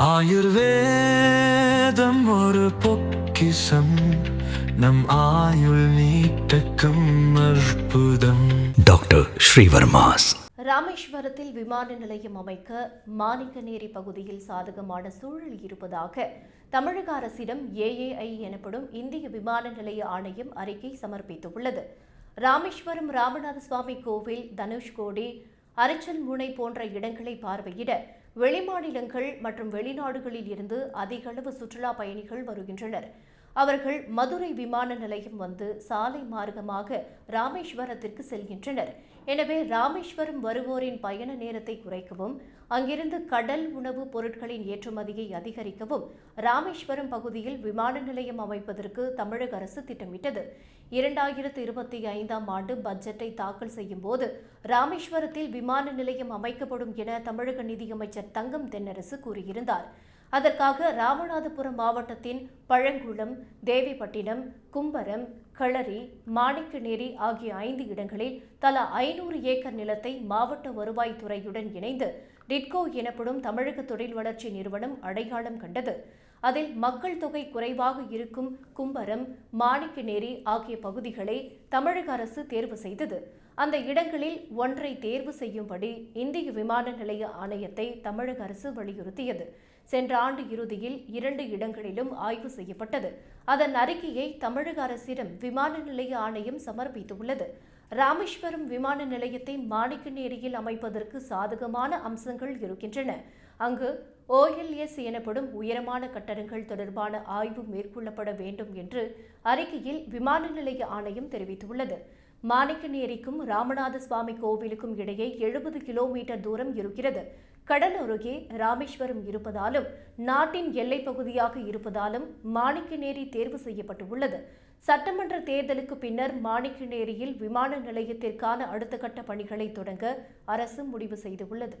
ஆயுர்வேதம் ஒரு பொக்கிஷம், நம் ஆயுள் நீட்டக்கும் அற்புதம். டாக்டர் ஸ்ரீவர்மாஸ். ராமேஸ்வரத்தில் விமான நிலையம் அமைக்க மாணிக்கநேரி பகுதியில் சாதகமான சூழல் இருப்பதாக தமிழக அரசிடம் ஏஏஐ எனப்படும் இந்திய விமான நிலைய ஆணையம் அறிக்கை சமர்ப்பித்துள்ளது. ராமேஸ்வரம் ராமநாத சுவாமி கோவில், தனுஷ்கோடி, அரிச்சல்முனை போன்ற இடங்களை பார்வையிட வெளிமாநிலங்கள் மற்றும் வெளிநாடுகளில் இருந்து அதிக அளவு சுற்றுலா பயணிகள் வருகின்றனர். அவர்கள் மதுரை விமான நிலையம் வந்து சாலை மார்க்கமாக ராமேஸ்வரத்திற்கு செல்கின்றனர். எனவே ராமேஸ்வரம் வருவோரின் பயண நேரத்தை குறைக்கவும், அங்கிருந்து கடல் உணவுப் பொருட்களின் ஏற்றுமதியை அதிகரிக்கவும் ராமேஸ்வரம் பகுதியில் விமான நிலையம் அமைப்பதற்கு தமிழக அரசு திட்டமிட்டது. 2025ஆம் ஆண்டு பட்ஜெட்டை தாக்கல் செய்யும் போது ராமேஸ்வரத்தில் விமான நிலையம் அமைக்கப்படும் என தமிழக நிதியமைச்சர் தங்கம் தென்னரசு கூறியிருந்தார். அதற்காக ராமநாதபுரம் மாவட்டத்தின் பழங்குளம், தேவிப்பட்டினம், கும்பரம், களரி, மாணிக்கநேரி ஆகிய 5 இடங்களில் தலா 500 ஏக்கர் நிலத்தை மாவட்ட வருவாய்த்துறையுடன் இணைந்து டிட்கோ எனப்படும் தமிழக தொழில் வளர்ச்சி நிறுவனம் அடையாளம் கண்டது. அதில் மக்கள் தொகை குறைவாக இருக்கும் கும்பரம், மாணிக்கநேரி ஆகிய பகுதிகளை தமிழக அரசு தேர்வு செய்தது. அந்த இடங்களில் ஒன்றை தேர்வு செய்யும்படி இந்திய விமான நிலைய ஆணையத்தை தமிழக அரசு வலியுறுத்தியது. சென்ற ஆண்டு இறுதியில் 2 இடங்களிலும் ஆய்வு செய்யப்பட்டது. அதன் அறிக்கையை தமிழக அரசிடம் விமான நிலைய ஆணையம் சமர்ப்பித்துள்ளது. ராமேஸ்வரம் விமான நிலையத்தை மாணிக்கநேரியில் அமைப்பதற்கு சாதகமான அம்சங்கள் இருக்கின்றன. அங்கு OLS எனப்படும் உயரமான கட்டடங்கள் தொடர்பான ஆய்வு மேற்கொள்ளப்பட வேண்டும் என்று அறிக்கையில் விமான நிலைய ஆணையம் தெரிவித்துள்ளது. மாணிக்கநேரிக்கும் ராமநாத சுவாமி கோவிலுக்கும் இடையே 70 கிலோமீட்டர் தூரம் இருக்கிறது. கடல் அருகே ராமேஸ்வரம் இருப்பதாலும் நாட்டின் எல்லைப் பகுதியாக இருப்பதாலும் மாணிக்கநேரி தேர்வு செய்யப்பட்டுள்ளது. சட்டமன்ற தேர்தலுக்கு பின்னர் மாணிக்கநேரியில் விமான நிலையத்திற்கான அடுத்த கட்ட பணிகளை தொடங்க அரசு முடிவு செய்துள்ளது.